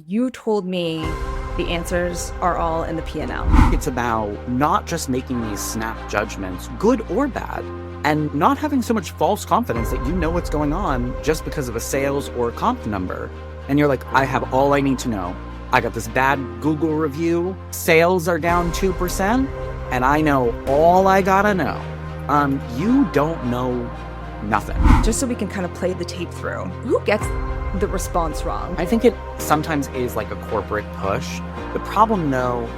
You told me the answers are all in the P&L. It's about not just making these snap judgments, good or bad, and not having so much false confidence that you know what's going on just because of a sales or a comp number. And you're like, I have all I need to know. I got this bad Google review. Sales are down 2%, and I know all I gotta know. You don't know nothing. Just so we can kind of play the tape through. Who gets the response wrong? I think it sometimes is like a corporate push. The problem, though,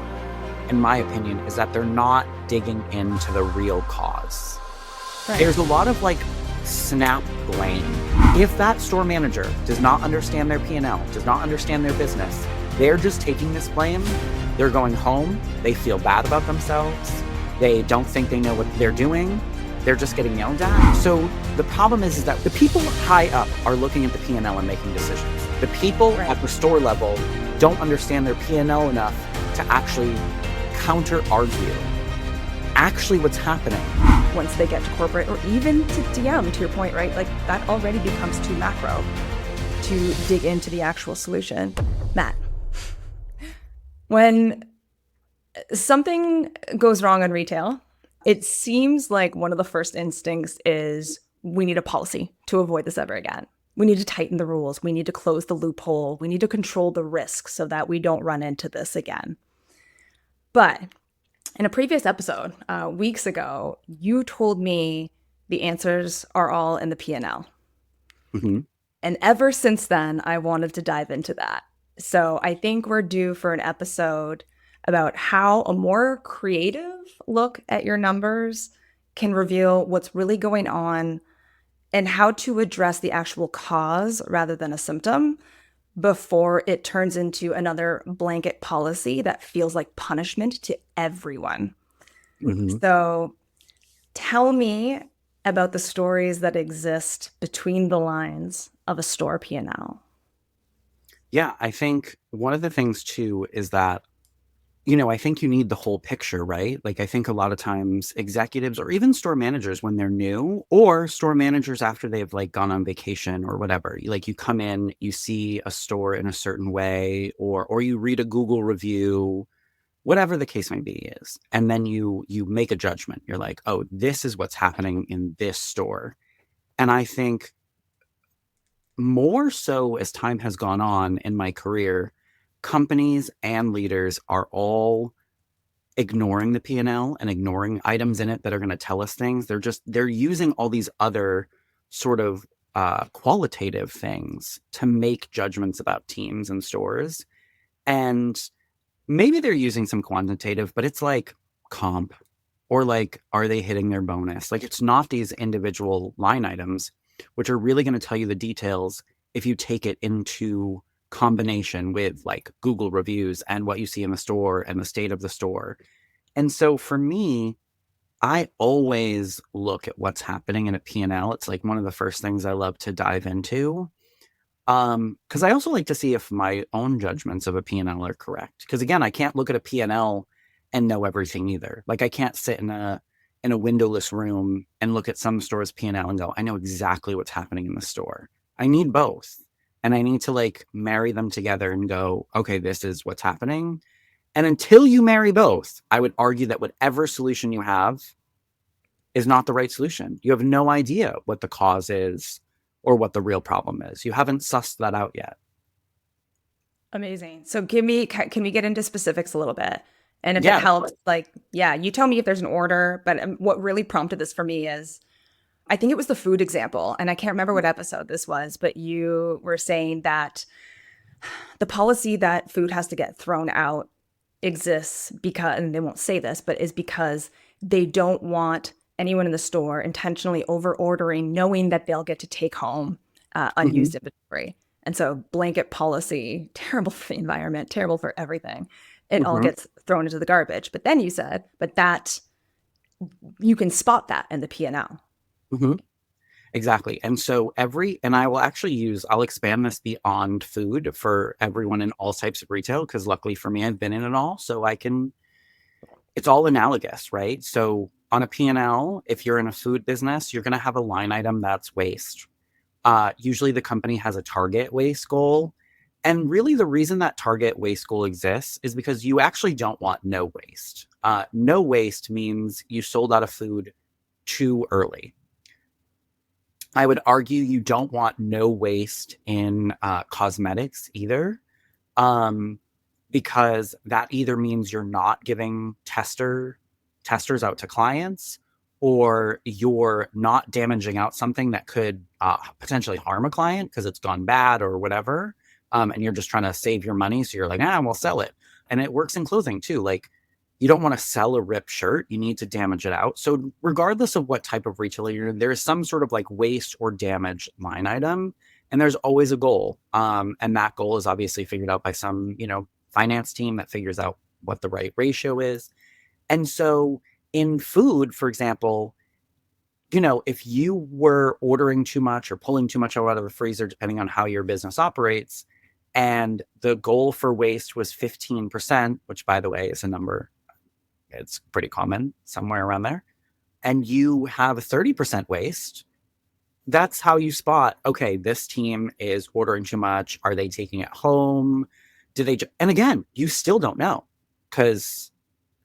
in my opinion, is that they're not digging into the real cause. Right. There's a lot of like snap blame. If that store manager does not understand their P&L, does not understand their business, they're just taking this blame. They're going home. They feel bad about themselves. They don't think they know what they're doing. They're just getting yelled at. So the problem is that the people high up are looking at the P&L and making decisions. The people at the store level don't understand their P&L enough to actually counter-argue actually what's happening. Once they get to corporate or even to DM, to your point, right? Like that already becomes too macro to dig into the actual solution. Matt, when something goes wrong in retail, it seems like one of the first instincts is we need a policy to avoid this ever again. We need to tighten the rules. We need to close the loophole. We need to control the risk so that we don't run into this again. But in a previous episode, weeks ago, you told me the answers are all in the P&L. Mm-hmm. And ever since then, I wanted to dive into that. So I think we're due for an episode about how a more creative look at your numbers can reveal what's really going on and how to address the actual cause rather than a symptom before it turns into another blanket policy that feels like punishment to everyone. Mm-hmm. So tell me about the stories that exist between the lines of a store P&L. Yeah, I think one of the things too is that I think you need the whole picture, right? Like, I think a lot of times executives or even store managers when they're new, or store managers after they've like gone on vacation or whatever, like you come in, you see a store in a certain way, or you read a Google review, whatever the case may be is, and then you make a judgment. You're like, oh, this is what's happening in this store. And I think more so as time has gone on in my career, companies and leaders are all ignoring the P&L and ignoring items in it that are going to tell us things. They're using all these other sort of qualitative things to make judgments about teams and stores. And maybe they're using some quantitative, but it's like comp or like, are they hitting their bonus? Like, it's not these individual line items, which are really going to tell you the details if you take it into combination with like Google reviews and what you see in the store and the state of the store. And so for me, I always look at what's happening in a P&L. It's like one of the first things I love to dive into. Because I also like to see if my own judgments of a P&L are correct. Because again, I can't look at a P&L and know everything either. Like, I can't sit in a windowless room and look at some store's P&L and go, I know exactly what's happening in the store. I need both. And I need to like marry them together and go, okay, this is what's happening. And until you marry both, I would argue that whatever solution you have is not the right solution. You have no idea what the cause is or what the real problem is. You haven't sussed that out yet. Amazing. So can we get into specifics a little bit? And if Yeah. it helps, like, yeah, you tell me if there's an order, but what really prompted this for me is, I think it was the food example, and I can't remember what episode this was, but you were saying that the policy that food has to get thrown out exists because, and they won't say this, but is because they don't want anyone in the store intentionally over ordering, knowing that they'll get to take home unused inventory. And so blanket policy, terrible for the environment, terrible for everything. It all gets thrown into the garbage. But then you said, but that you can spot that in the P&L. Mm-hmm. Exactly. And so and I will actually I'll expand this beyond food for everyone in all types of retail, because luckily for me, I've been in it all. So it's all analogous, right? So on a P&L, if you're in a food business, you're going to have a line item that's waste. Usually the company has a target waste goal. And really, the reason that target waste goal exists is because you actually don't want no waste. No waste means you sold out of food too early. I would argue you don't want no waste in cosmetics either, um, because that either means you're not giving testers out to clients, or you're not damaging out something that could potentially harm a client because it's gone bad or whatever. And you're just trying to save your money, so you're like, we'll sell it. And it works in clothing too. Like, you don't want to sell a ripped shirt, you need to damage it out. So regardless of what type of retailer you're in, there's some sort of like waste or damage line item, and there's always a goal. And that goal is obviously figured out by some, finance team that figures out what the right ratio is. And so in food, for example, if you were ordering too much or pulling too much out of the freezer, depending on how your business operates, and the goal for waste was 15%, which by the way is a number, it's pretty common somewhere around there, and you have 30% waste, that's how you spot, okay, this team is ordering too much. Are they taking it home? And again, you still don't know because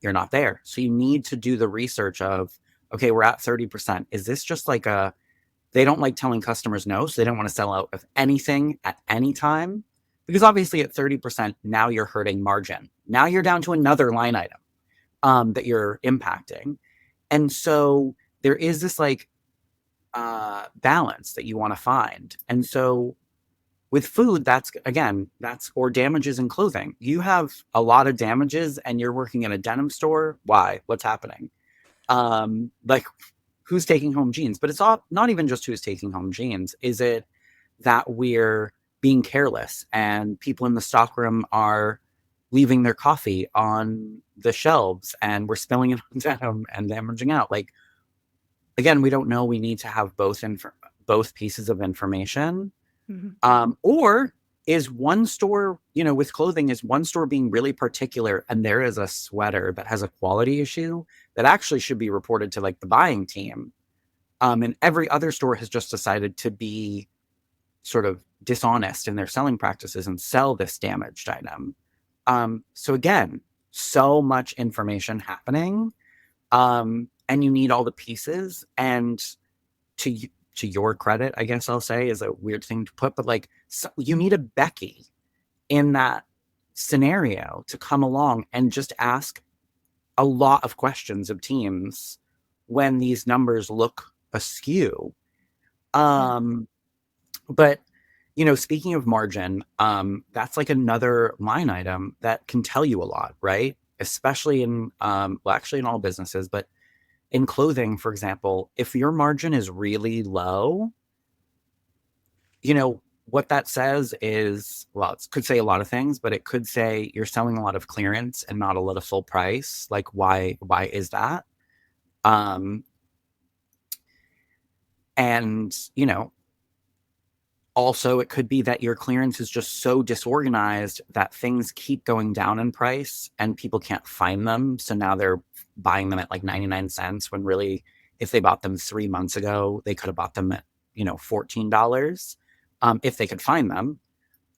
you're not there. So you need to do the research of, okay, we're at 30%. Is this just like they don't like telling customers no, so they don't want to sell out of anything at any time? Because obviously at 30%, now you're hurting margin. Now you're down to another line item that you're impacting. And so there is this like balance that you want to find. And so with food, or damages in clothing. You have a lot of damages and you're working in a denim store. Why? What's happening? Like, who's taking home jeans? But it's all, not even just who's taking home jeans. Is it that we're being careless and people in the stockroom are leaving their coffee on the shelves and we're spilling it on denim and damaging out? Like, again, we don't know. We need to have both pieces of information. Or is one store, with clothing, is one store being really particular and there is a sweater that has a quality issue that actually should be reported to like the buying team. And every other store has just decided to be sort of dishonest in their selling practices and sell this damaged item. So again, so much information happening. And you need all the pieces. And to your credit, I guess I'll say, is a weird thing to put, but like, so you need a Becky in that scenario to come along and just ask a lot of questions of teams when these numbers look askew. But speaking of margin, that's like another line item that can tell you a lot, right? Especially in actually in all businesses, but in clothing, for example, if your margin is really low, what that says is, well, it could say a lot of things, but it could say you're selling a lot of clearance and not a lot of full price. Like, why is that? And, also it could be that your clearance is just so disorganized that things keep going down in price and people can't find them. So now they're buying them at like 99 cents when really, if they bought them 3 months ago, they could have bought them at, $14, if they could find them.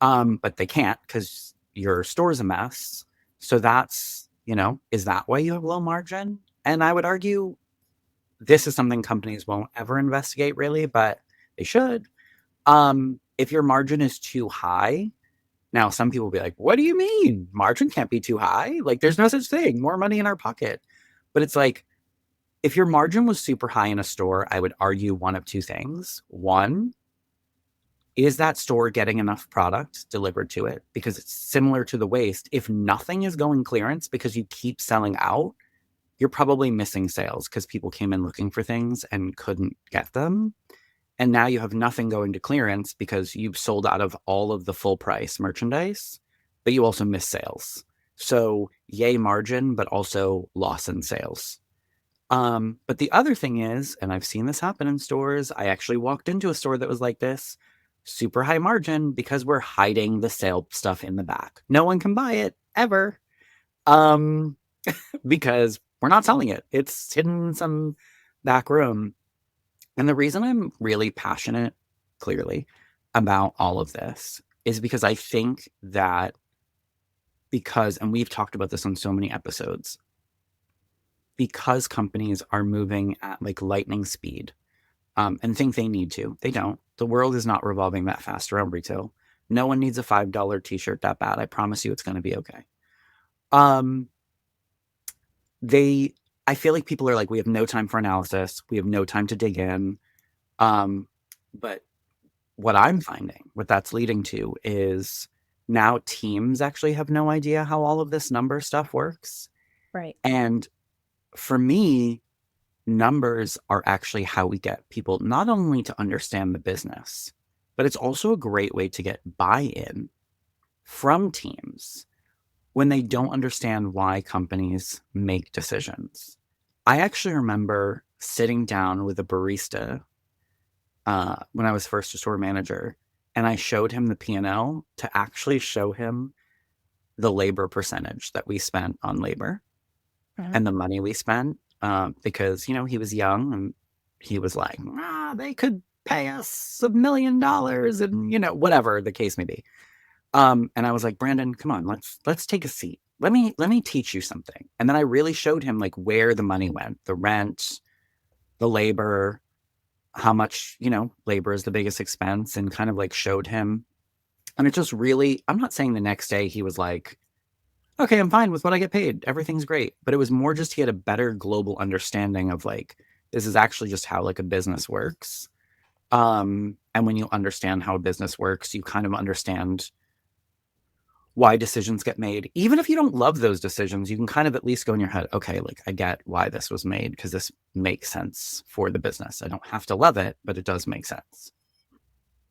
But they can't because your store's a mess. So that's, is that why you have low margin? And I would argue this is something companies won't ever investigate really, but they should. If your margin is too high, now some people will be like, what do you mean? Margin can't be too high. Like, there's no such thing. More money in our pocket. But it's like, if your margin was super high in a store, I would argue one of two things. One, is that store getting enough product delivered to it? Because it's similar to the waste. If nothing is going clearance because you keep selling out, you're probably missing sales because people came in looking for things and couldn't get them. And now you have nothing going to clearance because you've sold out of all of the full price merchandise, but you also miss sales. So yay margin, but also loss in sales. But the other thing is, and I've seen this happen in stores, I actually walked into a store that was like this, super high margin because we're hiding the sale stuff in the back. No one can buy it ever. Because we're not selling it. It's hidden in some back room. And the reason I'm really passionate, clearly, about all of this is because I think that and we've talked about this on so many episodes, because companies are moving at like lightning speed, and think they need to. They don't. The world is not revolving that fast around retail. No one needs a $5 t-shirt that bad. I promise you it's going to be okay. Um, they, I feel like people are like, we have no time for analysis. We have no time to dig in. But what I'm finding, what that's leading to is now teams actually have no idea how all of this number stuff works. Right. And for me, numbers are actually how we get people not only to understand the business, but it's also a great way to get buy-in from teams when they don't understand why companies make decisions. I actually remember sitting down with a barista when I was first a store manager, and I showed him the P&L to actually show him the labor percentage that we spent on labor Uh-huh. and the money we spent, because, he was young and he was like, they could pay us $1 million and, whatever the case may be. And I was like, Brandon, come on, let's take a seat. Let me teach you something. And then I really showed him like where the money went, the rent, the labor, how much, labor is the biggest expense, and kind of like showed him. And it just really, I'm not saying the next day he was like, okay, I'm fine with what I get paid. Everything's great. But it was more just he had a better global understanding of like, this is actually just how like a business works. And when you understand how a business works, you kind of understand why decisions get made. Even if you don't love those decisions, you can kind of at least go in your head, okay, like I get why this was made because this makes sense for the business. I don't have to love it, but it does make sense.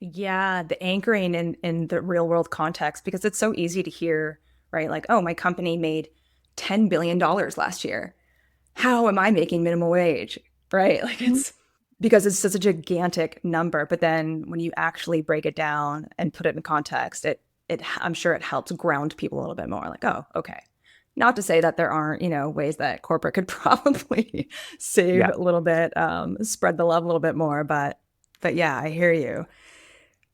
Yeah, the anchoring in the real world context, because it's so easy to hear, right? Like, oh, my company made $10 billion last year. How am I making minimum wage? Right? Like Mhm. it's because it's such a gigantic number. But then when you actually break it down and put it in context, it I'm sure it helps ground people a little bit more. Like, oh, okay. Not to say that there aren't, ways that corporate could probably save Yeah. a little bit, spread the love a little bit more, but yeah, I hear you.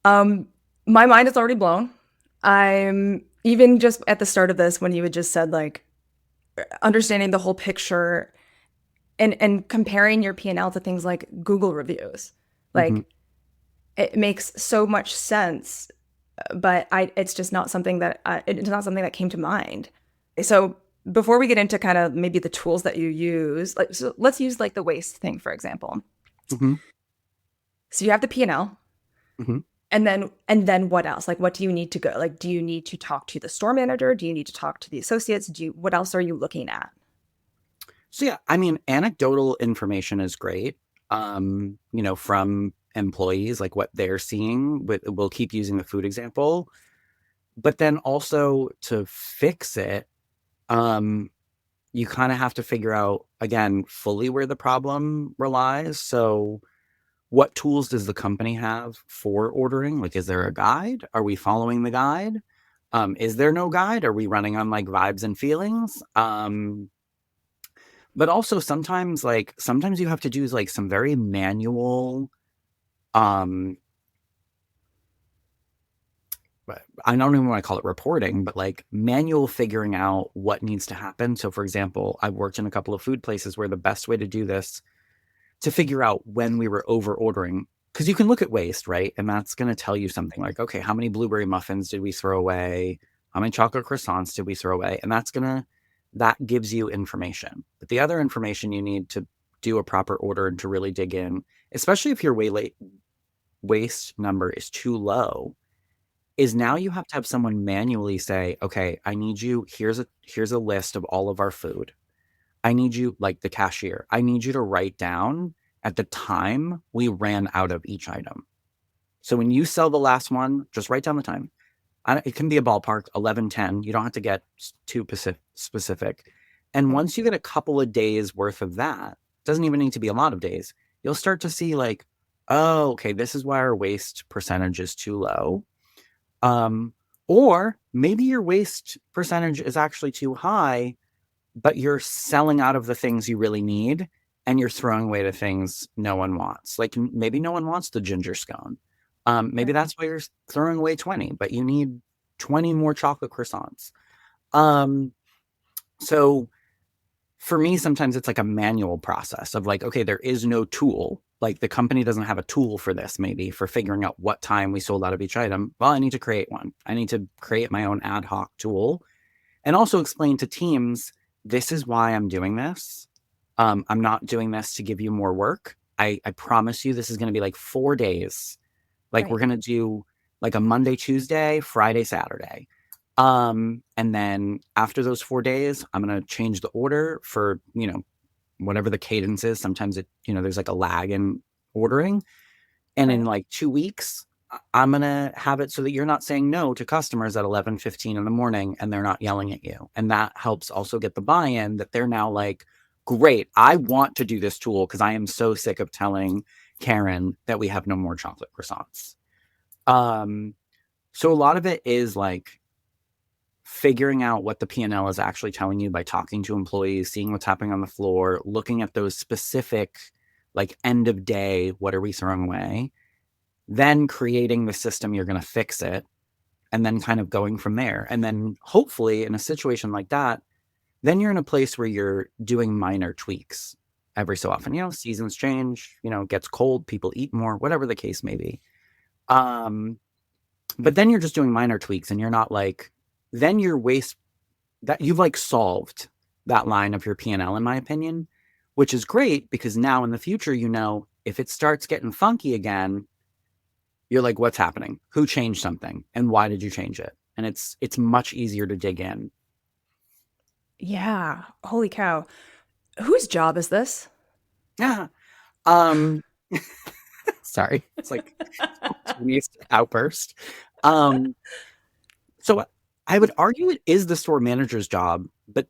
My mind is already blown. I'm even just at the start of this when you had just said like understanding the whole picture and comparing your P&L to things like Google reviews. Hmm. Like it makes so much sense, but it's just not something that it's not something that came to mind. So before we get into kind of maybe the tools that you use, like so let's use like the waste thing for example. Hmm. So you have the P&L. Hmm. And then what else? Like, what do you need to go? Like, do you need to talk to the store manager? Do you need to talk to the associates? What else are you looking at? So yeah, I mean, anecdotal information is great. From employees, like what they're seeing. We'll keep using the food example, but then also to fix it, um, you kind of have to figure out again fully where the problem relies. So, what tools does the company have for ordering? Like, is there a guide? Are we following the guide? Is there no guide? Are we running on like vibes and feelings? But also sometimes you have to do like some very manual, um I don't even want to call it reporting, but like manual figuring out what needs to happen. So for example, I've worked in a couple of food places where the best way to do this to figure out when we were over ordering, because you can look at waste, right? And that's going to tell you something like, okay, how many blueberry muffins did we throw away? How many chocolate croissants did we throw away? And that gives you information. But the other information you need to do a proper order and to really dig in, especially if your waste number is too low, is now you have to have someone manually say, okay, I need you, here's a list of all of our food. I need you, like the cashier, I need you to write down at the time we ran out of each item. So when you sell the last one, just write down the time. It can be a ballpark, 11:10. You don't have to get too specific. And Okay. once you get a couple of days worth of that, doesn't even need to be a lot of days, you'll start to see like, oh, okay, this is why our waste percentage is too low. Um, or maybe your waste percentage is actually too high, but you're selling out of the things you really need and you're throwing away the things no one wants. Like maybe no one wants the ginger scone. Maybe Right. that's why you're throwing away 20, but you need 20 more chocolate croissants. Um, so for me, sometimes it's like a manual process of like, okay, there is no tool. Like the company doesn't have a tool for this, maybe for figuring out what time we sold out of each item. Well, I need to create one. I need to create my own ad hoc tool and also explain to teams, this is why I'm doing this. I'm not doing this to give you more work. I promise you this is going to be like 4 days. Like we're Right. going to do like a Monday, Tuesday, Friday, Saturday. And then after those 4 days, I'm going to change the order for, whatever the cadence is. Sometimes there's like a lag in ordering. And in Right. like 2 weeks, I'm going to have it so that you're not saying no to customers at 11:15 in the morning and they're not yelling at you. And that helps also get the buy-in that they're now like, great, I want to do this tool because I am so sick of telling Karen that we have no more chocolate croissants. Um, so a lot of it is like figuring out what the P&L is actually telling you by talking to employees, seeing what's happening on the floor, looking at those specific like end of day, what are we throwing away? Then creating the system you're going to fix it and then kind of going from there. And then hopefully in a situation like that, then you're in a place where you're doing minor tweaks every so often. Seasons change, it gets cold, people eat more, whatever the case may be. Um, but then you're just doing minor tweaks and you're not like, then you're waste that you've like solved that line of your P&L, in my opinion, which is great because now in the future, if it starts getting funky again, you're like, what's happening? Who changed something? And why did you change it? And it's much easier to dig in. Yeah. Holy cow. Whose job is this? Yeah. Um, sorry. It's like spontaneous outburst. Um, so I would argue it is the store manager's job, but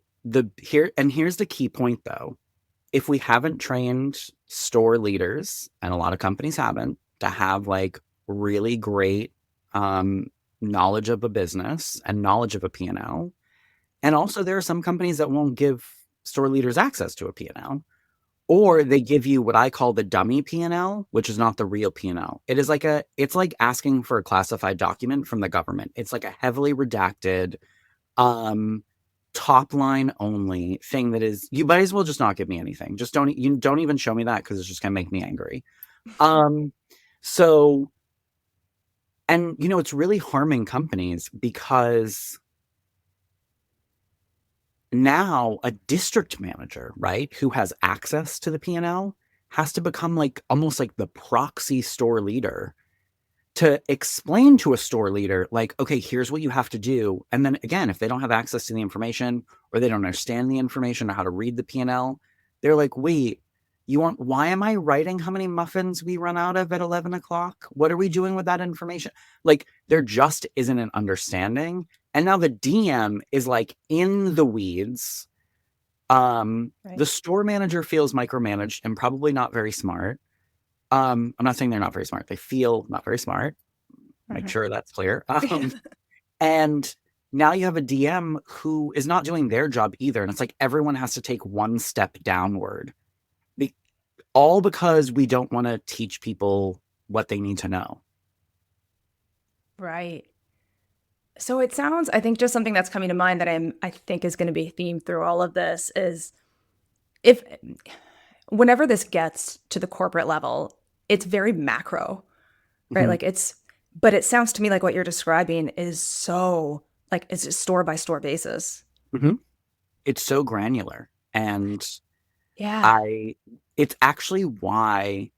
here's the key point though. If we haven't trained store leaders, and a lot of companies haven't, to have like really great um, knowledge of a business and knowledge of a P&L, and also there are some companies that won't give store leaders access to a P&L, or they give you what I call the dummy P&L, which is not the real P&L. It's like asking for a classified document from the government. It's like a heavily redacted, um, top line only thing that is, you might as well just not give me anything. Just don't even show me that because it's just gonna make me angry. Um, so, and it's really harming companies because now a district manager, right, who has access to the P&L has to become like almost like the proxy store leader to explain to a store leader, like, okay, here's what you have to do. And then again, if they don't have access to the information or they don't understand the information or how to read the P&L, they're like, wait, why am I writing how many muffins we run out of at 11 o'clock? What are we doing with that information? Like, there just isn't an understanding. And now the DM is like in the weeds. Right. The store manager feels micromanaged and probably not very smart. I'm not saying they're not very smart. They feel not very smart. Make Mhm. sure that's clear. And now you have a DM who is not doing their job either. And it's like everyone has to take one step downward, Be- all because we don't want to teach people what they need to know. Right. So it sounds, I think just something that's coming to mind that I think is going to be a theme through all of this is if whenever this gets to the corporate level, it's very macro, right? Mhm. Like but it sounds to me like what you're describing is so like it's a store by store basis. Mhm. It's so granular. And Yeah. I, it's actually why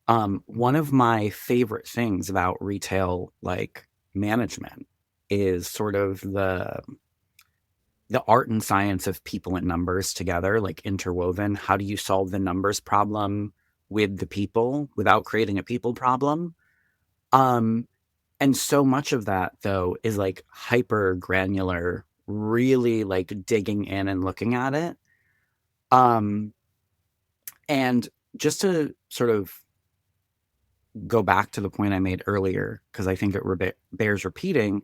one of my favorite things about retail, like management, is sort of the art and science of people and numbers together, like interwoven. How do you solve the numbers problem with the people without creating a people problem? Um, and so much of that though is like hyper granular, really like digging in and looking at it. Um, and just to sort of go back to the point I made earlier, because I think it bears repeating,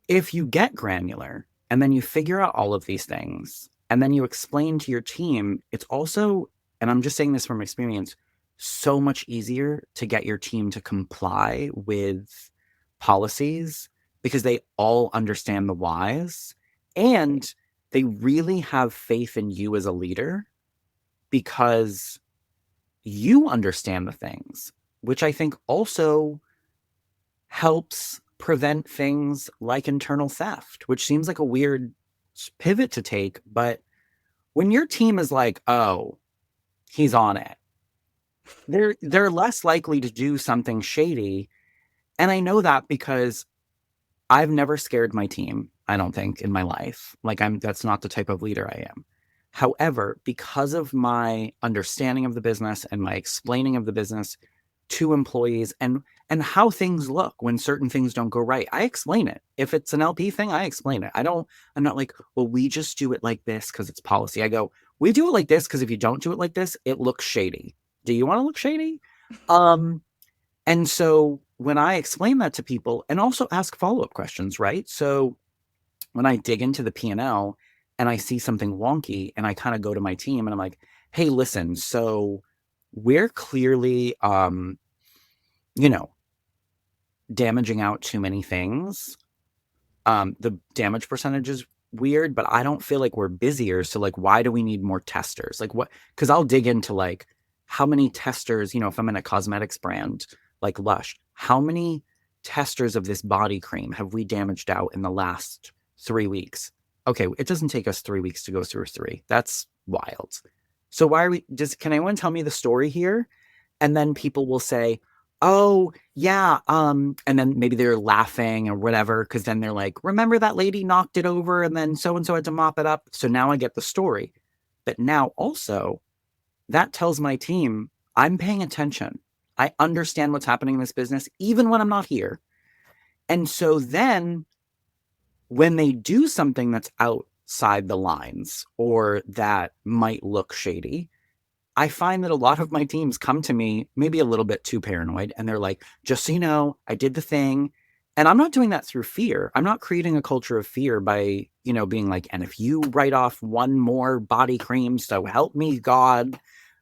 if you get granular and then you figure out all of these things and then you explain to your team, it's also, and I'm just saying this from experience, so much easier to get your team to comply with policies because they all understand the whys and they really have faith in you as a leader because you understand the things, which I think also helps prevent things like internal theft, which seems like a weird pivot to take. But when your team is like, oh, he's on it, they're less likely to do something shady. And I know that because I've never scared my team, I don't think, in my life. Like that's not the type of leader I am. However, because of my understanding of the business and my explaining of the business to employees and how things look when certain things don't go right, I explain it. If it's an LP thing, I explain it. I'm not like, well, we just do it like this because it's policy. I go, we do it like this because if you don't do it like this, it looks shady. Do you want to look shady? Um, and so when I explain that to people and also ask follow-up questions, right? So when I dig into the P&L and I see something wonky and I kind of go to my team and I'm like, hey, listen, so we're clearly, you know, damaging out too many things. The damage percentage is weird, but I don't feel like we're busier. So like, why do we need more testers? Like what? Because I'll dig into like how many testers, if I'm in a cosmetics brand like Lush, how many testers of this body cream have we damaged out in the last 3 weeks? Okay, it doesn't take us 3 weeks to go through three. That's wild. So why are we can anyone tell me the story here? And then people will say, oh yeah, and then maybe they're laughing or whatever, because then they're like, remember that lady knocked it over and then so and so had to mop it up. So now I get the story. But now also that tells my team I'm paying attention. I understand what's happening in this business, even when I'm not here. And so then when they do something that's outside the lines or that might look shady, I find that a lot of my teams come to me maybe a little bit too paranoid and they're like, just so you know, I did the thing. And I'm not doing that through fear. I'm not creating a culture of fear by, being like, and if you write off one more body cream, so help me God.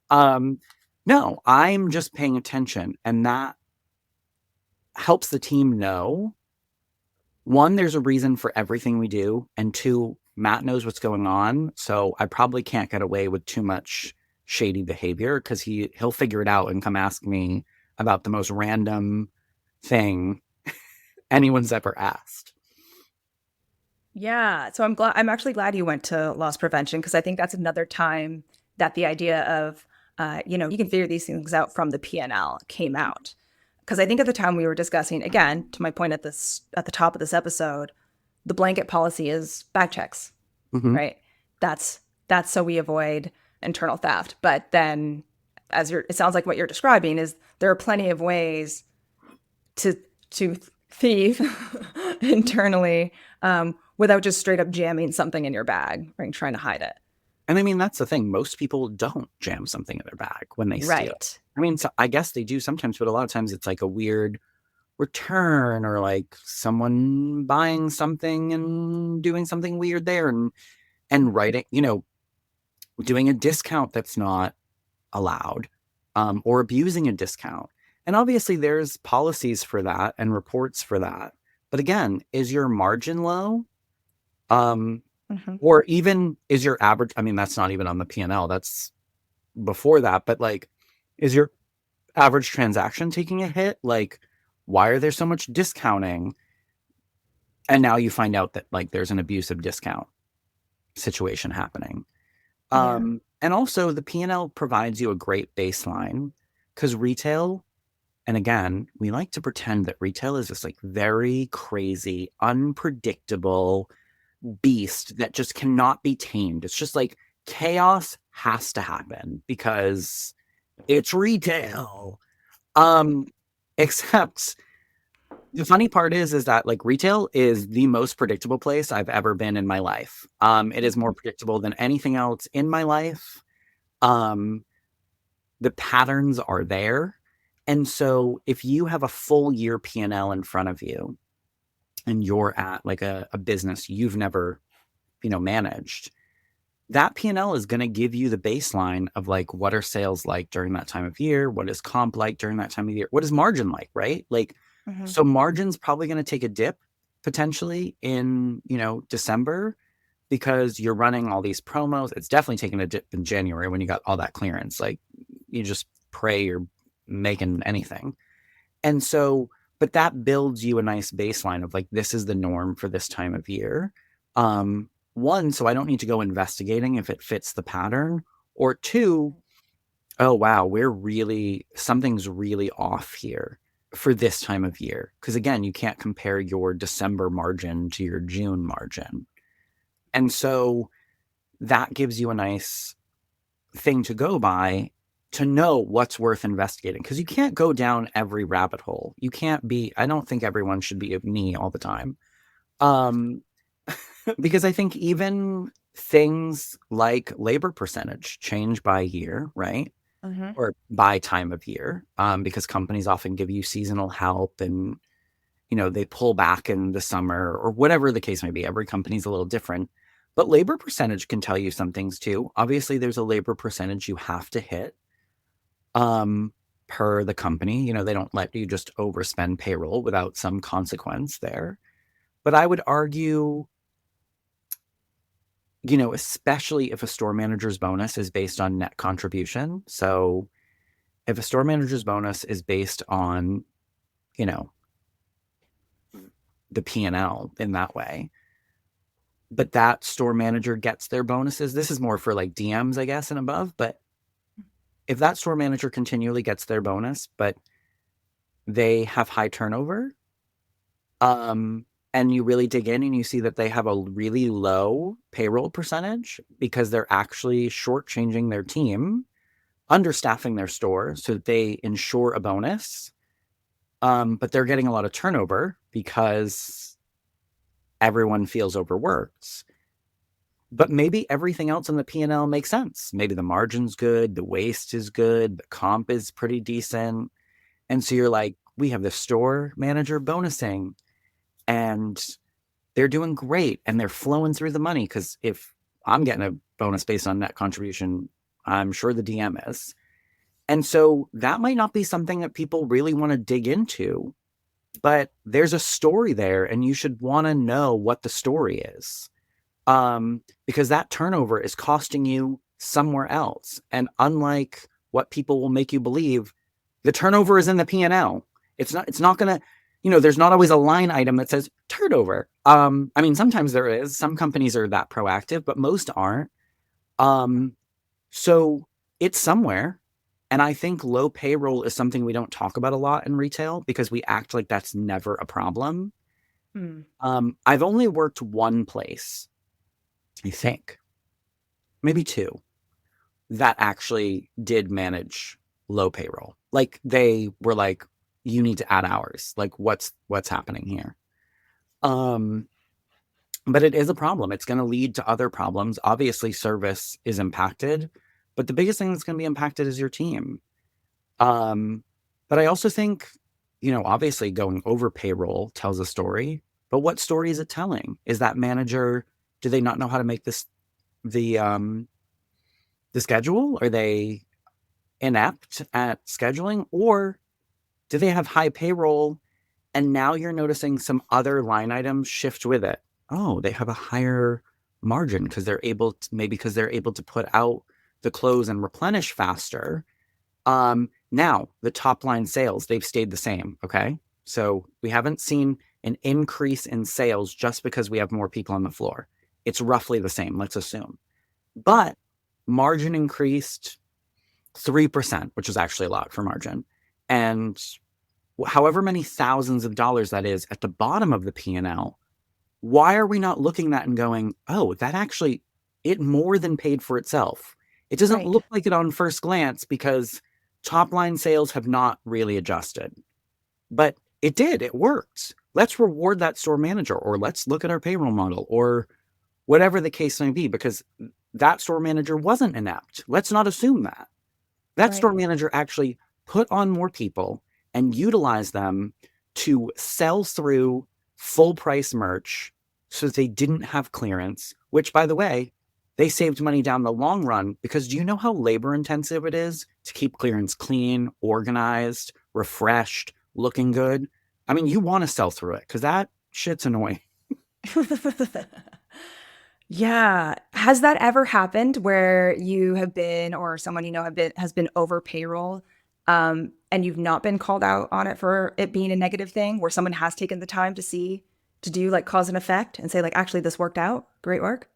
No, I'm just paying attention. And that helps the team know, one, there's a reason for everything we do. And two, Matt knows what's going on. So I probably can't get away with too much shady behavior because he'll figure it out and come ask me about the most random thing anyone's ever asked. Yeah. So I'm actually glad you went to loss prevention because I think that's another time that the idea of, you can figure these things out from the P&L came out. Because I think at the time we were discussing, again, to my point at the top of this episode, the blanket policy is bag checks, Mm-hmm. right? That's so we avoid internal theft. But then it sounds like what you're describing is there are plenty of ways to thieve internally without just straight up jamming something in your bag or trying to hide it. And I mean, that's the thing. Most people don't jam something in their bag when they steal. Right. I mean, so I guess they do sometimes, but a lot of times it's like a weird return or like someone buying something and doing something weird there and writing, doing a discount that's not allowed, or abusing a discount. And obviously there's policies for that and reports for that. But again, is your margin low? Mm-hmm. Or even is your average, I mean, that's not even on the P&L, that's before that, but like, is your average transaction taking a hit? Like, why are there so much discounting? And now you find out that like there's an abusive discount situation happening. Yeah. And also the P&L provides you a great baseline because retail, and again, we like to pretend that retail is this like very crazy, unpredictable beast that just cannot be tamed. It's just like chaos has to happen because it's retail. Except the funny part is that like retail is the most predictable place I've ever been in my life. It is more predictable than anything else in my life. Um, the patterns are there. And so if you have a full year P&L in front of you and you're at like a business you've never, managed, that P&L is going to give you the baseline of like, what are sales like during that time of year? What is comp like during that time of year? What is margin like, right? Like, Mm-hmm. so margin's probably going to take a dip potentially in, December, because you're running all these promos. It's definitely taking a dip in January when you got all that clearance. Like, you just pray you're making anything. And so, but that builds you a nice baseline of like, this is the norm for this time of year. One, so I don't need to go investigating if it fits the pattern. Or two, oh, wow, something's really off here for this time of year. Because again, you can't compare your December margin to your June margin. And so that gives you a nice thing to go by to know what's worth investigating, because you can't go down every rabbit hole. You can't be, I don't think everyone should be me all the time. Um, because I think even things like labor percentage change by year, right? Mm-hmm. Or by time of year, because companies often give you seasonal help, and they pull back in the summer or whatever the case may be. Every company's a little different, but labor percentage can tell you some things too. Obviously, there's a labor percentage you have to hit, um, per the company. They don't let you just overspend payroll without some consequence there. But I would argue, especially if a store manager's bonus is based on net contribution. So if a store manager's bonus is based on, you know, the P&L in that way, but that store manager gets their bonuses. This is more for like DMs, I guess, and above. But if that store manager continually gets their bonus, but they have high turnover, and you really dig in and you see that they have a really low payroll percentage because they're actually shortchanging their team, understaffing their store so that they ensure a bonus, but they're getting a lot of turnover because everyone feels overworked. But maybe everything else in the P&L makes sense. Maybe the margin's good, the waste is good, the comp is pretty decent. And so you're like, we have the store manager bonusing, and they're doing great, and they're flowing through the money, because if I'm getting a bonus based on net contribution, I'm sure the DM is. And so that might not be something that people really want to dig into, but there's a story there, and you should want to know what the story is. Because that turnover is costing you somewhere else. And unlike what people will make you believe, the turnover is in the P&L. It's not going to, there's not always a line item that says turnover. I mean, sometimes there is. Some companies are that proactive, but most aren't. So it's somewhere. And I think low payroll is something we don't talk about a lot in retail because we act like that's never a problem. Mm. I've only worked one place, I think, maybe two, that actually did manage low payroll. Like, they were like, you need to add hours. Like, what's happening here? But it is a problem. It's going to lead to other problems. Obviously, service is impacted, but the biggest thing that's going to be impacted is your team. But I also think, obviously going over payroll tells a story, but what story is it telling? Is that manager, do they not know how to make the schedule? Are they inept at scheduling, or do they have high payroll and now you're noticing some other line items shift with it? Oh, they have a higher margin because they're able to put out the close and replenish faster. Now the top line sales, they've stayed the same. Okay. So we haven't seen an increase in sales just because we have more people on the floor. It's roughly the same, let's assume. But margin increased 3%, which is actually a lot for margin. And however many thousands of dollars that is at the bottom of the P&L, why are we not looking at that and going, oh, that actually, it more than paid for itself? It doesn't Right. look like it on first glance because top line sales have not really adjusted. But it did, it worked. Let's reward that store manager, or let's look at our payroll model, or whatever the case may be, because that store manager wasn't inept. Let's not assume that. That Right. store manager actually put on more people and utilize them to sell through full price merch so that they didn't have clearance, which, by the way, they saved money down the long run because do you know how labor intensive it is to keep clearance clean, organized, refreshed, looking good? I mean, you want to sell through it because that shit's annoying. Yeah. Has that ever happened where you have been or someone you know has been over payroll, and you've not been called out on it for it being a negative thing, where someone has taken the time to do like cause and effect and say like actually this worked out. Great work.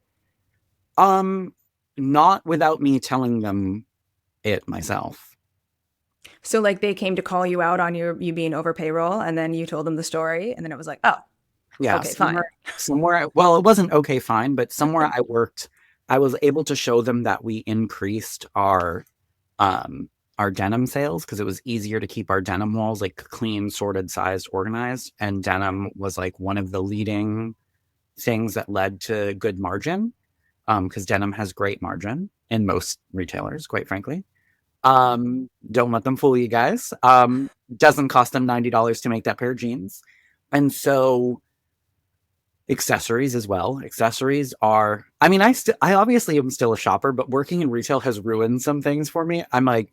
Um, Not without me telling them it myself. So like they came to call you out on you being over payroll and then you told them the story and then it was like, "Oh, Yeah, okay, fine." well, it wasn't okay, fine, but somewhere I worked, I was able to show them that we increased um our denim sales because it was easier to keep our denim walls like clean, sorted, sized, organized. And denim was like one of the leading things that led to good margin. Because denim has great margin in most retailers, quite frankly. Don't let them fool you guys. Doesn't cost them $90 to make that pair of jeans. And so accessories as well. Accessories are, I mean, I obviously am still a shopper, but working in retail has ruined some things for me. I'm like,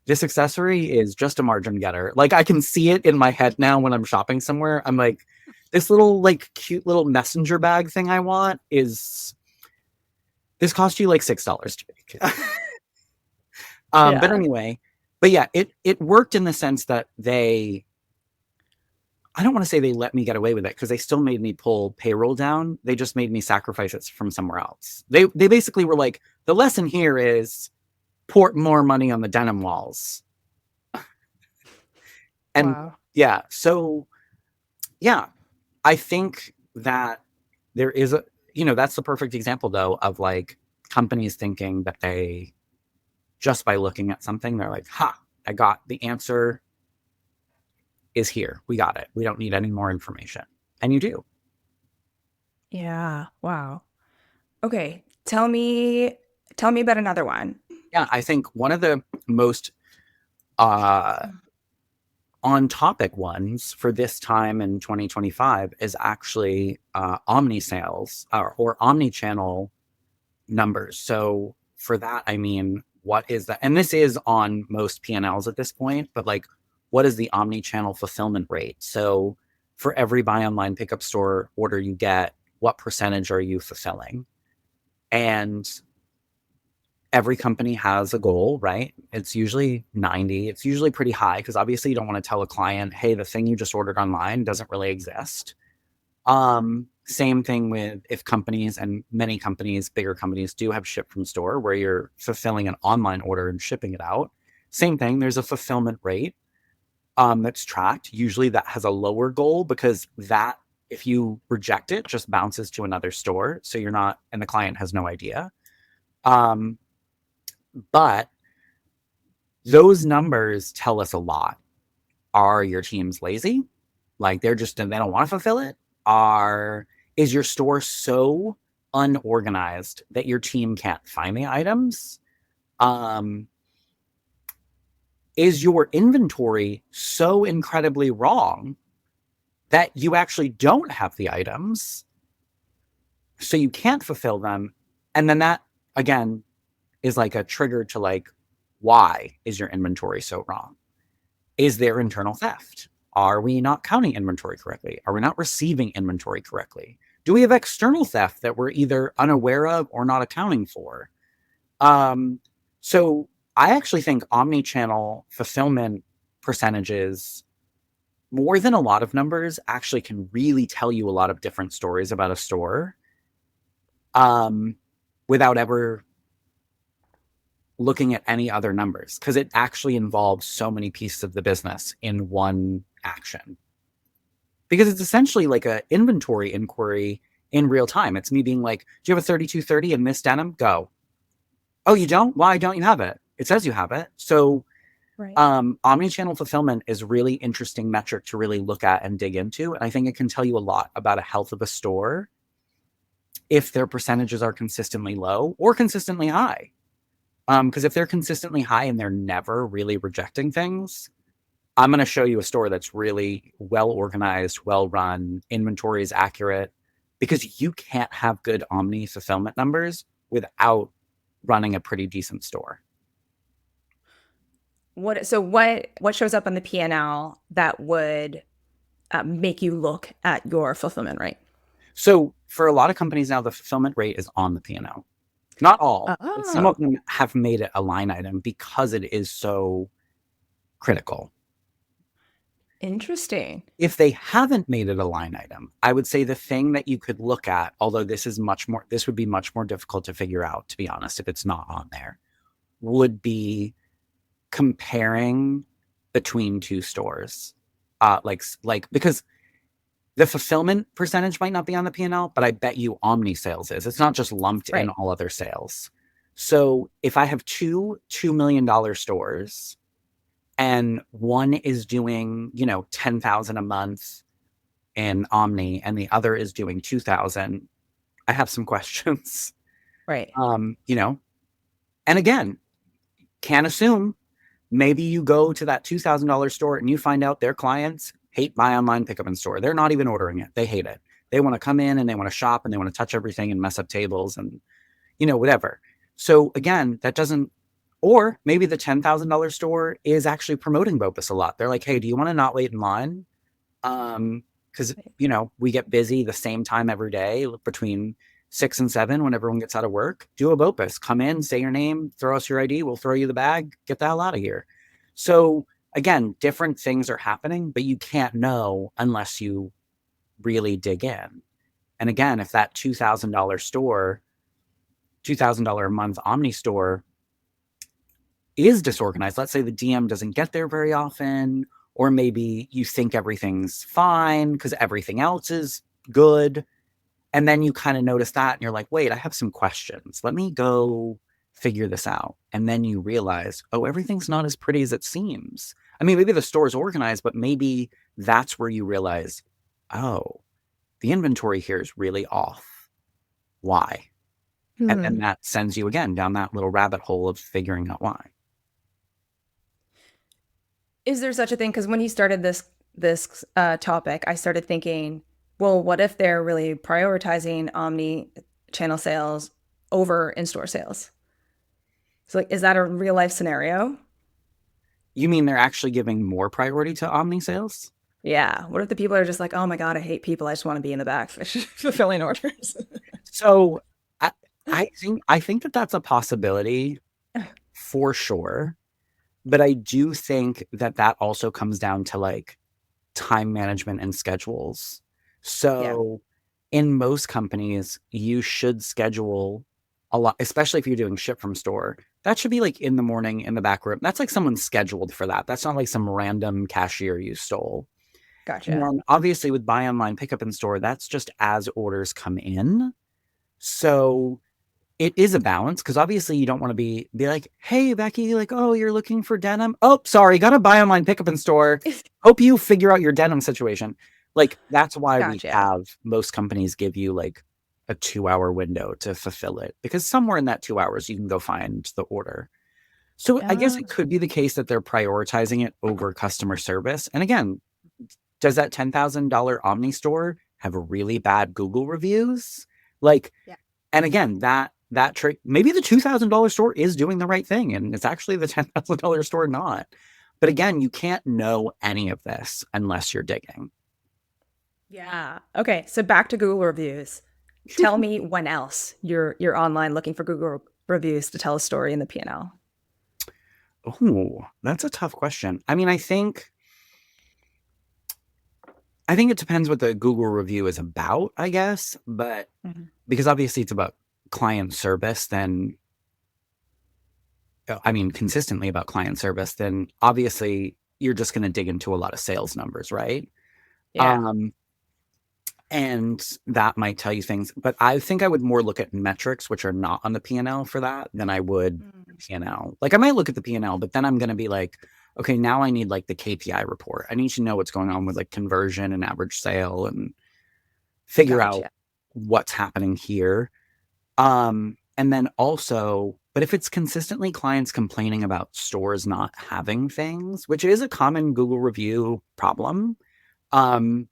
this accessory is just a margin getter. Like I can see it in my head now when I'm shopping somewhere. I'm like, this little like cute little messenger bag thing I want is this cost you like $6 to make. But Yeah. anyway, but yeah, it worked in the sense that I don't want to say they let me get away with it because they still made me pull payroll down. They just made me sacrifice it from somewhere else. They basically were like, the lesson here is pour more money on the denim walls. And Wow. yeah, so yeah, I think that there is a, that's the perfect example though of like companies thinking that they just by looking at something, they're like, ha, I got the answer is here. We got it. We don't need any more information. And you do. Yeah. Wow. Okay. Tell me about another one. Yeah, I think one of the most uh, on topic ones for this time in 2025 is actually omni sales or omni-channel numbers. So for that, I mean, what is that? And this is on most P&Ls at this point, but like, what is the omni-channel fulfillment rate? So for every buy online pickup store order you get, what percentage are you fulfilling? And every company has a goal, right? It's usually 90. It's usually pretty high because obviously you don't want to tell a client, hey, the thing you just ordered online doesn't really exist. Same thing with if companies and many companies, bigger companies do have ship from store where you're fulfilling an online order and shipping it out. Same thing, there's a fulfillment rate that's tracked. Usually that has a lower goal because that if you reject it, just bounces to another store. So you're not, and the client has no idea. Um, but those numbers tell us a lot. Are your teams lazy? Like they don't want to fulfill it? Is your store so unorganized that your team can't find the items? Um, is your inventory so incredibly wrong that you actually don't have the items, so you can't fulfill them? And then that again is like a trigger to like, why is your inventory so wrong? Is there internal theft? Are we not counting inventory correctly? Are we not receiving inventory correctly? Do we have external theft that we're either unaware of or not accounting for? Um, so I actually think omni-channel fulfillment percentages, more than a lot of numbers, actually can really tell you a lot of different stories about a store um, without ever looking at any other numbers because it actually involves so many pieces of the business in one action. Because it's essentially like a inventory inquiry in real time. It's me being like, do you have a 3230 in this denim? Go. Oh, you don't? Why don't you have it? It says you have it. So Right. omni-channel fulfillment is a really interesting metric to really look at and dig into. And I think it can tell you a lot about a health of a store if their percentages are consistently low or consistently high. Because if they're consistently high and they're never really rejecting things, I'm going to show you a store that's really well organized, well run, inventory is accurate, because you can't have good omni fulfillment numbers without running a pretty decent store. What shows up on the P&L that would make you look at your fulfillment rate? So for a lot of companies now, the fulfillment rate is on the P&L. Not all, but some of Oh, them have made it a line item because it is so critical. interesting. If they haven't made it a line item, I would say the thing that you could look at, although this would be much more difficult to figure out, to be honest, if it's not on there, would be comparing between two stores. Because the fulfillment percentage might not be on the P&L, but I bet you omni sales is. It's not just lumped in Right. all other sales. So if I have two $2 million stores and one is doing, 10,000 a month in omni and the other is doing 2,000, I have some questions. Right. Um, you know, and again, can't assume. Maybe you go to that $2,000 store and you find out their clients hate buy online, pickup in store. They're not even ordering it. They hate it. They want to come in and they want to shop and they want to touch everything and mess up tables and, whatever. So again, that doesn't, or maybe the $10,000 store is actually promoting BOPUS a lot. They're like, hey, do you want to not wait in line? Because, we get busy the same time every day between 6 and 7 when everyone gets out of work. Do a BOPUS. Come in, say your name, throw us your ID. We'll throw you the bag. Get the hell out of here. So again, different things are happening, but you can't know unless you really dig in. And again, if that $2,000 store, $2,000 a month Omni store is disorganized, let's say the DM doesn't get there very often, or maybe you think everything's fine because everything else is good. And then you kind of notice that and you're like, wait, I have some questions. Let me go figure this out. And then you realize, oh, everything's not as pretty as it seems. I mean, maybe the store's organized, but maybe that's where you realize, oh, the inventory here is really off. Why? And then Hmm. that sends you again down that little rabbit hole of figuring out why. Is there such a thing? Because when you started this topic, I started thinking, well, what if they're really prioritizing omni channel sales over in-store sales? So, like, is that a real life scenario? You mean they're actually giving more priority to omni sales? Yeah. What if the people are just like, oh my God, I hate people. I just want to be in the back fulfilling orders? So I, I think that that's a possibility for sure. But I do think that that also comes down to like time management and schedules. Yeah. So in most companies, you should schedule a lot, especially if you're doing ship from store. That should be like in the morning in the back room. That's like someone scheduled for that. That's not like some random cashier you stole. And Gotcha. then obviously with buy online, pickup in store, that's just as orders come in. So it is a balance because obviously you don't want to be like, hey, Becky, like, oh, you're looking for denim. Oh, sorry, got to buy online, pick up in store. Hope you figure out your denim situation. Like, that's why we Gotcha. have most companies give you like a 2 hour window to fulfill it because somewhere in that 2 hours you can go find the order. So I guess Uh, it could be the case that they're prioritizing it over customer service. And again, does that $10,000 Omni store have really bad Google reviews? Like, yeah. and again, that trick, maybe the $2,000 store is doing the right thing, and it's actually the $10,000 store not. But again, you can't know any of this unless you're digging. Yeah. Okay. So back to Google reviews. Tell me when else you're online looking for Google reviews to tell a story in the P&L. Oh, that's a tough question. I mean, I think it depends what the Google review is about, I guess, but Mhm. because obviously it's about client service, then I mean, consistently about client service, then obviously you're just going to dig into a lot of sales numbers, right? Yeah. Um, and that might tell you things, but I think I would more look at metrics, which are not on the P&L for that, than I would Mm. P&L. Like I might look at the P&L, but then I'm going to be like, okay, now I need like the KPI report. I need to know what's going on with like conversion and average sale and figure out Gotcha. what's happening here. And then also, but if it's consistently clients complaining about stores not having things, which is a common Google review problem, um,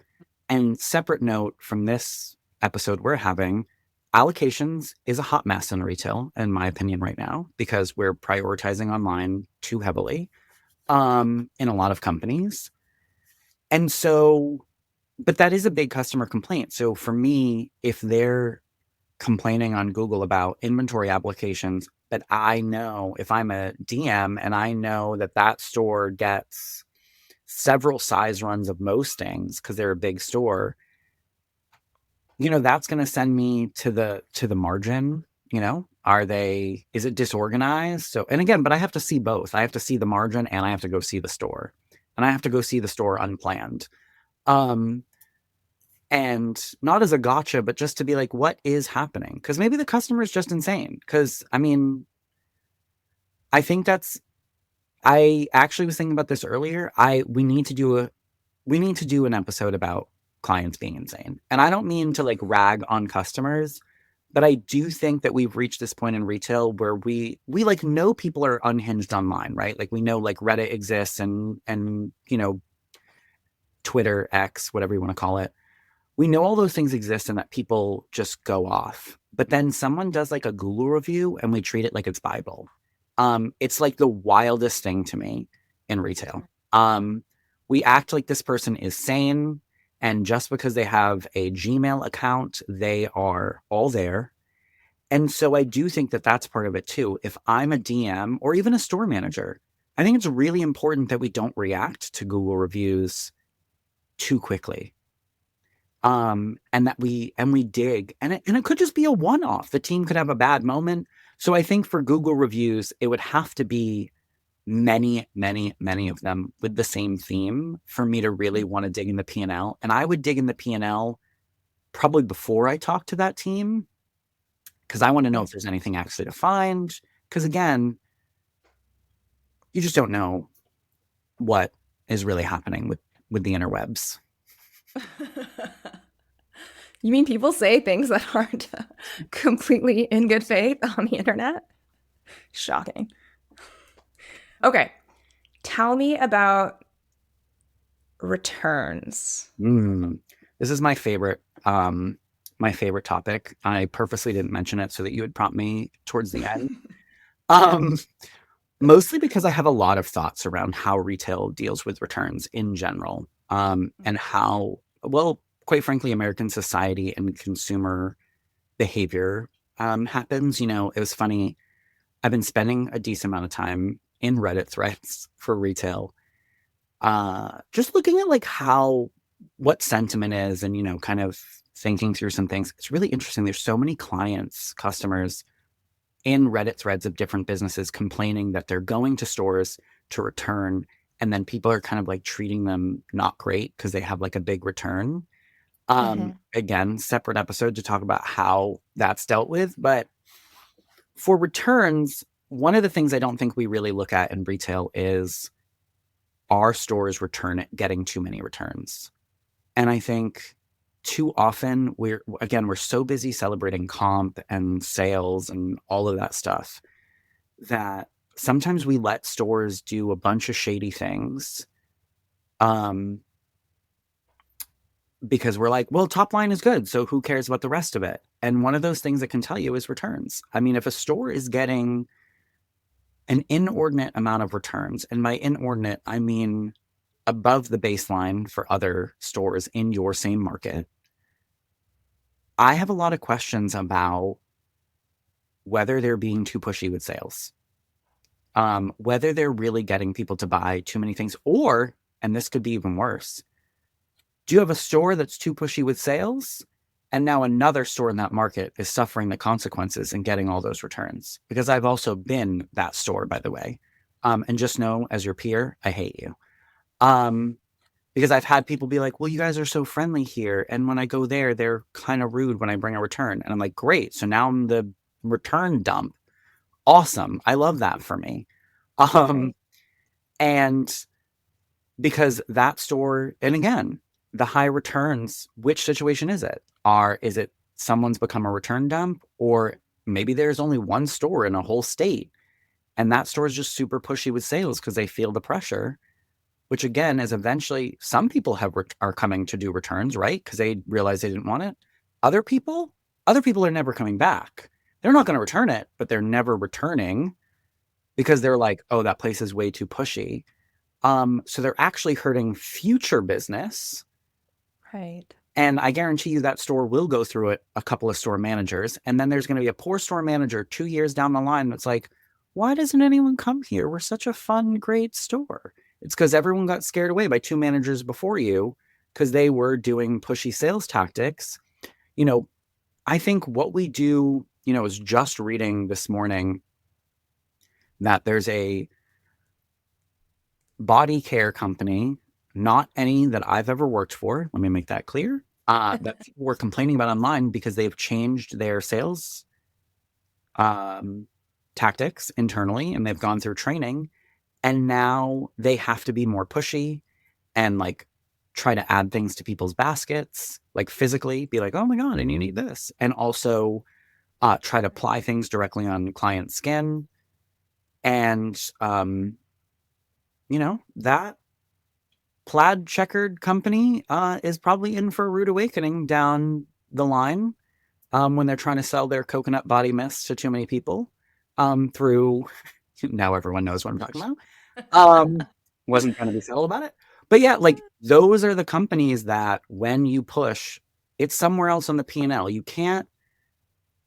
and separate note from this episode we're having, allocations is a hot mess in retail, in my opinion, right now, because we're prioritizing online too heavily in a lot of companies. And so, but that is a big customer complaint. So for me, if they're complaining on Google about inventory applications, but I know if I'm a DM and I know that that store gets several size runs of most things because they're a big store, that's going to send me to the margin. Is it disorganized? So, and again, but I have to see both. I have to see the margin and I have to go see the store, and I have to go see the store unplanned. Um, and not as a gotcha, but just to be like, what is happening? Because maybe the customer is just insane. Because I mean, I think I actually was thinking about this earlier. We need to do an episode about clients being insane. And I don't mean to like rag on customers, but I do think that we've reached this point in retail where we like know people are unhinged online, right? Like we know like Reddit exists and Twitter, X, whatever you want to call it. We know all those things exist and that people just go off. But then someone does like a Google review and we treat it like it's Bible. It's like the wildest thing to me in retail. We act like this person is sane, and just because they have a Gmail account, they are all there. And so I do think that that's part of it too. If I'm a DM or even a store manager, I think it's really important that we don't react to Google reviews too quickly. And that we dig, and it could just be a one-off. The team could have a bad moment. So I think for Google reviews, it would have to be many, many, many of them with the same theme for me to really want to dig in the P&L. And I would dig in the P&L probably before I talk to that team, because I want to know if there's anything actually to find. Because again, you just don't know what is really happening with the interwebs. You mean people say things that aren't completely in good faith on the internet? Shocking. Okay. Tell me about returns. This is my favorite topic. I purposely didn't mention it so that you would prompt me towards the end. Mostly because I have a lot of thoughts around how retail deals with returns in general, and how, well, quite frankly, American society and consumer behavior happens. It was funny. I've been spending a decent amount of time in Reddit threads for retail, just looking at like what sentiment is, and kind of thinking through some things. It's really interesting. There's so many customers in Reddit threads of different businesses complaining that they're going to stores to return, and then people are kind of like treating them not great because they have like a big return. Again, separate episode to talk about how that's dealt with. But for returns, one of the things I don't think we really look at in retail is, are stores getting too many returns? And I think too often we're so busy celebrating comp and sales and all of that stuff that sometimes we let stores do a bunch of shady things, because we're like, well, top line is good, so who cares about the rest of it? And one of those things that can tell you is returns. I mean, if a store is getting an inordinate amount of returns, and by inordinate, I mean above the baseline for other stores in your same market, I have a lot of questions about whether they're being too pushy with sales, whether they're really getting people to buy too many things, or, and this could be even worse, do you have a store that's too pushy with sales, and now another store in that market is suffering the consequences and getting all those returns? Because I've also been that store, by the way. And just know, as your peer, I hate you. Because I've had people be like, well, you guys are so friendly here, and when I go there, they're kind of rude when I bring a return. And I'm like, great. So now I'm the return dump. Awesome. I love that for me. Right. And because that store, and again, the high returns, which situation is it? Is it someone's become a return dump, or maybe there's only one store in a whole state, and that store is just super pushy with sales because they feel the pressure, which again is eventually some people are coming to do returns, right? Because they realize they didn't want it. Other people, other people are never coming back. They're not going to return it, but they're never returning because they're like, oh, that place is way too pushy. So they're actually hurting future business. Right. And I guarantee you that store will go through it a couple of store managers. And then there's going to be a poor store manager 2 years down the line that's like, why doesn't anyone come here? We're such a fun, great store. It's because everyone got scared away by two managers before you because they were doing pushy sales tactics. You know, I think what we do, I was just reading this morning that there's a body care company, not any that I've ever worked for. Let me make that clear. That people were complaining about online because they've changed their sales tactics internally and they've gone through training. And now they have to be more pushy and like try to add things to people's baskets, like physically be like, oh my God, and you need this. And also try to apply things directly on client skin. And, that plaid checkered company is probably in for a rude awakening down the line when they're trying to sell their coconut body mist to too many people through, now everyone knows what I'm talking about. Wasn't trying to be subtle about it. But yeah, like those are the companies that when you push, it's somewhere else on the P&L. You can't,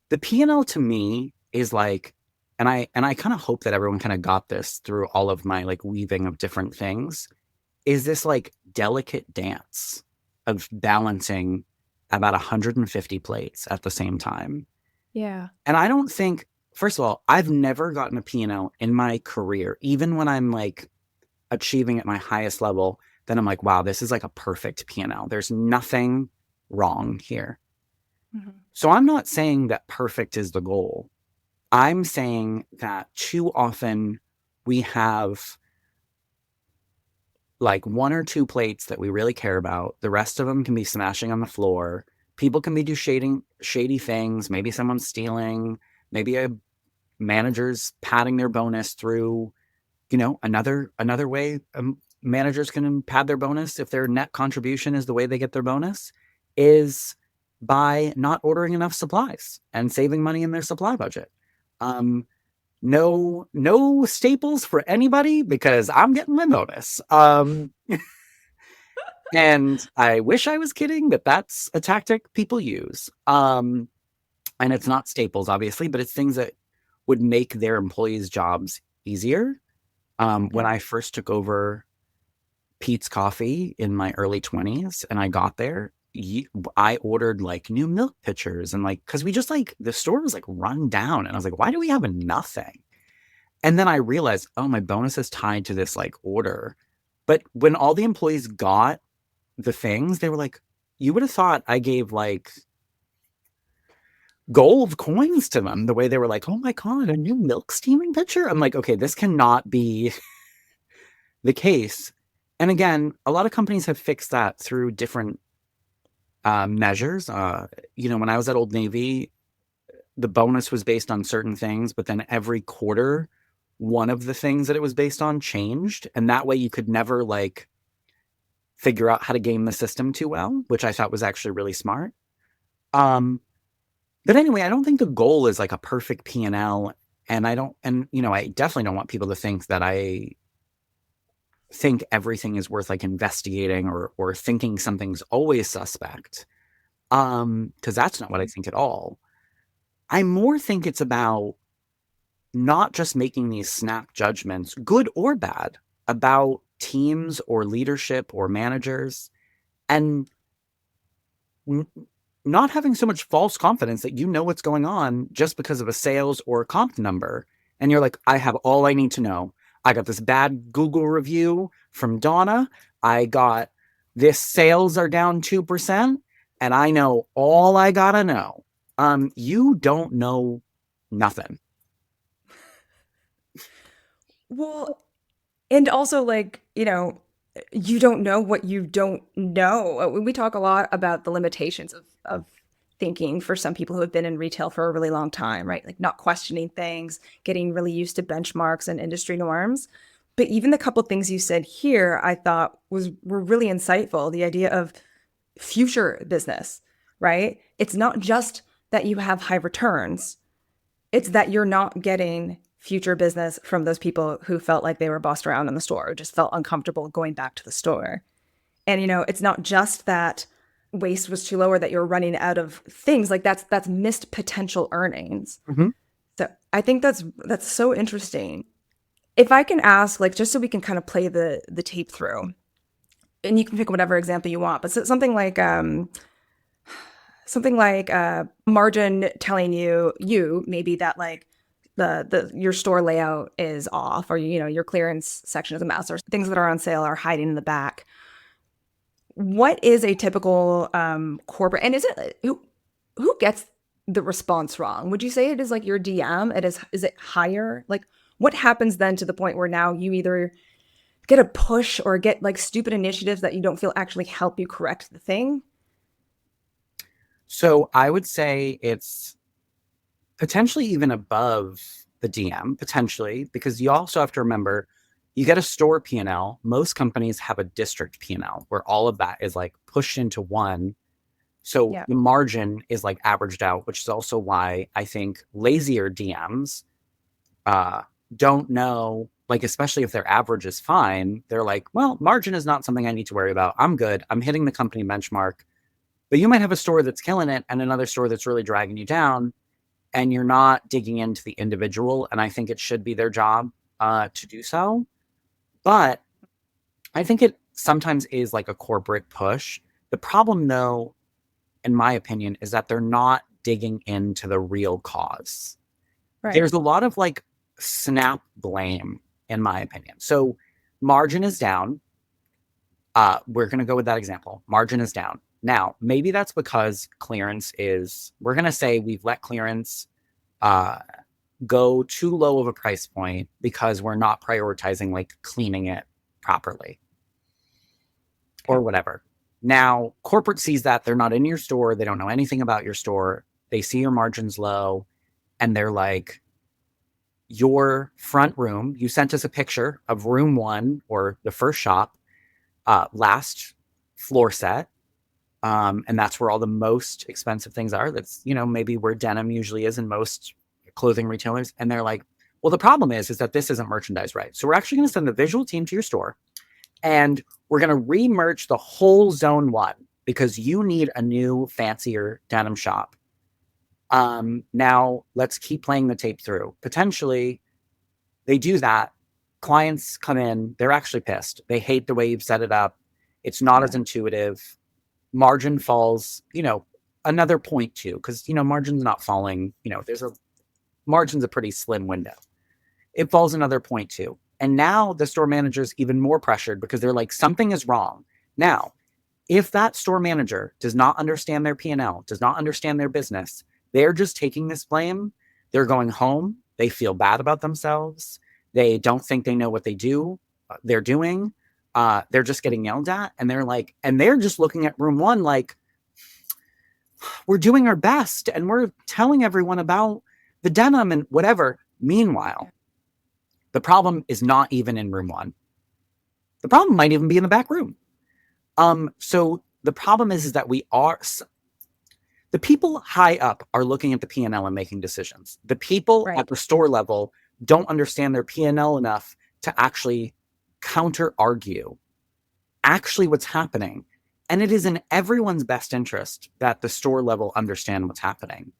the P&L to me is like, and I kind of hope that everyone kind of got this through all of my like weaving of different things, is this like delicate dance of balancing about 150 plates at the same time. Yeah. And I don't think, first of all, I've never gotten a P&L in my career, even when I'm like achieving at my highest level, then I'm like, wow, this is like a perfect P&L. There's nothing wrong here. Mm-hmm. So I'm not saying that perfect is the goal. I'm saying that too often we have like one or two plates that we really care about. The rest of them can be smashing on the floor. People can be doing shady things. Maybe someone's stealing. Maybe a manager's padding their bonus through, another way managers can pad their bonus if their net contribution is the way they get their bonus is by not ordering enough supplies and saving money in their supply budget. No staples for anybody because I'm getting my bonus. And I wish I was kidding, but that's a tactic people use. And it's not staples, obviously, but it's things that would make their employees' jobs easier. When I first took over Pete's Coffee in my early 20s and I got there, I ordered like new milk pitchers and like, because we just like, the store was like run down. And I was like, why do we have nothing? And then I realized, oh, my bonus is tied to this like order. But when all the employees got the things, they were like, you would have thought I gave like gold coins to them, the way they were like, oh my God, a new milk steaming pitcher. I'm like, okay, this cannot be the case. And again, a lot of companies have fixed that through different measures. When I was at Old Navy, the bonus was based on certain things, but then every quarter, one of the things that it was based on changed. And that way you could never like figure out how to game the system too well, which I thought was actually really smart. But anyway, I don't think the goal is like a perfect P&L. And I definitely don't want people to think that I think everything is worth like investigating or thinking something's always suspect. Because that's not what I think at all. I more think it's about not just making these snap judgments, good or bad, about teams or leadership or managers, and not having so much false confidence that you know what's going on just because of a sales or a comp number. And you're like, I have all I need to know. I got this bad Google review from Donna. I got this sales are down 2%, and I know all I gotta know. You don't know nothing. Well, and also like, you don't know what you don't know. We talk a lot about the limitations of thinking for some people who have been in retail for a really long time, right? Like not questioning things, getting really used to benchmarks and industry norms. But even the couple things you said here, I thought were really insightful. The idea of future business, right? It's not just that you have high returns. It's that you're not getting future business from those people who felt like they were bossed around in the store or just felt uncomfortable going back to the store. And it's not just that waste was too low or that you're running out of things. Like that's missed potential earnings. Hmm. So I think that's so interesting. If I can ask, like, just so we can kind of play the tape through, and you can pick whatever example you want, but something like margin telling you maybe that like the your store layout is off, or your clearance section is a mess, or things that are on sale are hiding in the back. What is a typical corporate, and is it who gets the response wrong? Would you say it is like your DM? Is it higher? Like what happens then to the point where now you either get a push or get like stupid initiatives that you don't feel actually help you correct the thing? So I would say it's potentially even above the DM, potentially, because you also have to remember you get a store P&L. Most companies have a district P&L where all of that is like pushed into one. So Yeah. the margin is like averaged out, which is also why I think lazier DMs uh, don't know, like, especially if their average is fine, they're like, well, margin is not something I need to worry about. I'm good. I'm hitting the company benchmark. But you might have a store that's killing it and another store that's really dragging you down, and you're not digging into the individual. And I think it should be their job to do so. But I think it sometimes is like a corporate push. The problem, though, in my opinion, is that they're not digging into the real cause. Right. There's a lot of like snap blame, in my opinion. So margin is down. We're going to go with that example. Margin is down. Now, maybe that's because clearance is, we're going to say we've let clearance uh, go too low of a price point because we're not prioritizing like cleaning it properly or Okay. whatever. Now, corporate sees that they're not in your store. They don't know anything about your store. They see your margins low and they're like, your front room, you sent us a picture of room one or the first shop, last floor set. And that's where all the most expensive things are. That's, maybe where denim usually is in most clothing retailers. And they're like, well, the problem is that this isn't merchandised right. So we're actually going to send the visual team to your store and we're going to re-merch the whole zone one because you need a new, fancier denim shop. Now let's keep playing the tape through. Potentially, they do that. Clients come in, they're actually pissed. They hate the way you've set it up. It's not as Yeah. intuitive. Margin falls, another point too, because margin's not falling. There's a margin's a pretty slim window. It falls another point too. And now the store manager's even more pressured because they're like, something is wrong. Now, if that store manager does not understand their P&L, does not understand their business, they're just taking this blame. They're going home. They feel bad about themselves. They don't think they know what they're doing. They're just getting yelled at. And they're just looking at room one like, we're doing our best and we're telling everyone about the denim and whatever. Meanwhile, the problem is not even in room one. The problem might even be in the back room. So the problem is that the people high up are looking at the P&L and making decisions. The people Right. at the store level don't understand their P&L enough to actually counter argue actually what's happening. And it is in everyone's best interest that the store level understand what's happening.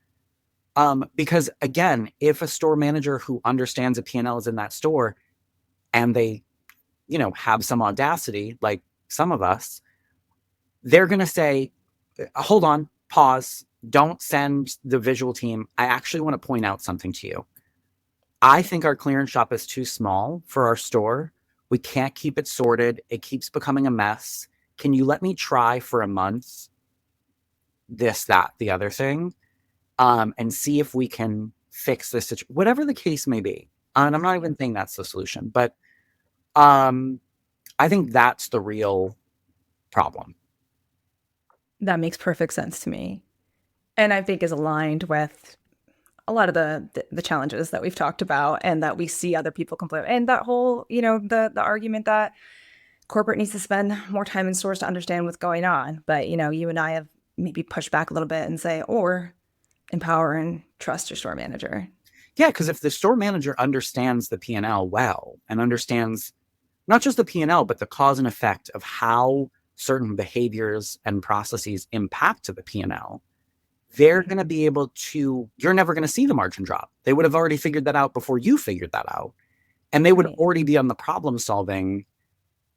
Because again, if a store manager who understands a P&L is in that store and they, have some audacity, like some of us, they're going to say, hold on, pause, don't send the visual team. I actually want to point out something to you. I think our clearance shop is too small for our store. We can't keep it sorted. It keeps becoming a mess. Can you let me try for a month this, that, the other thing, and see if we can fix this situation, whatever the case may be. And I'm not even saying that's the solution, but I think that's the real problem. That makes perfect sense to me. And I think is aligned with a lot of the challenges that we've talked about and that we see other people complain. And that whole, the argument that corporate needs to spend more time in stores to understand what's going on. But, you and I have maybe pushed back a little bit and say, or empower and trust your store manager. Yeah, because if the store manager understands the P&L well and understands not just the P&L, but the cause and effect of how certain behaviors and processes impact to the P&L, they're going to be able to, you're never going to see the margin drop. They would have already figured that out before you figured that out. And they would Right. already be on the problem solving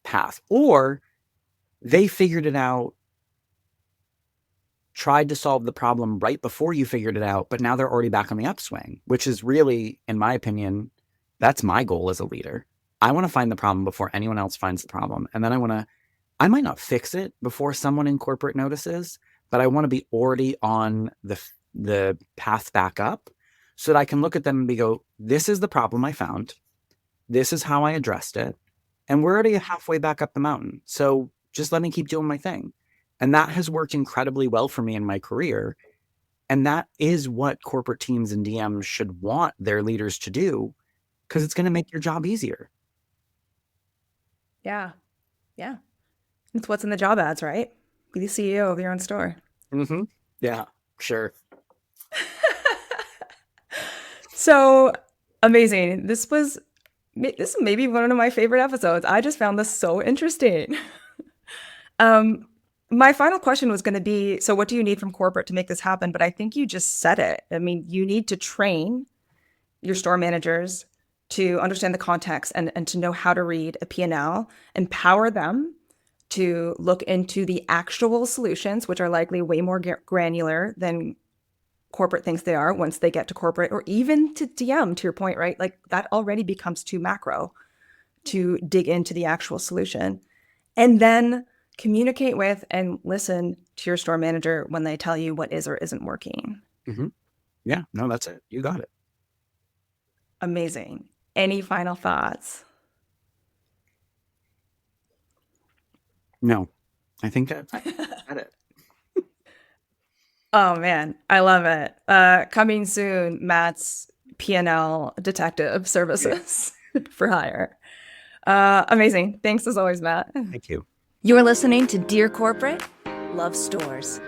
path. Or they figured it out, tried to solve the problem right before you figured it out, but now they're already back on the upswing, which is really, in my opinion, that's my goal as a leader. I want to find the problem before anyone else finds the problem. And then I might not fix it before someone in corporate notices, but I want to be already on the path back up so that I can look at them and go, this is the problem I found. This is how I addressed it. And we're already halfway back up the mountain. So just let me keep doing my thing. And that has worked incredibly well for me in my career. And that is what corporate teams and DMs should want their leaders to do, because it's going to make your job easier. Yeah. Yeah. It's what's in the job ads, right? Be the CEO of your own store. Mm-hmm. Yeah, sure. So amazing. This is maybe one of my favorite episodes. I just found this so interesting. My final question was going to be, so what do you need from corporate to make this happen? But I think you just said it. I mean, you need to train your store managers to understand the context and to know how to read a P&L, empower them to look into the actual solutions, which are likely way more granular than corporate thinks they are once they get to corporate, or even to DM, to your point, right? Like that already becomes too macro to dig into the actual solution. And then communicate with and listen to your store manager when they tell you what is or isn't working. Mm-hmm. Yeah, no, that's it. You got it. Amazing. Any final thoughts? No, I think that I got it. Oh man, I love it. Coming soon, Matt's P&L detective services for hire. Amazing. Thanks as always, Matt. Thank you. You're listening to Dear Corporate, Love Stores.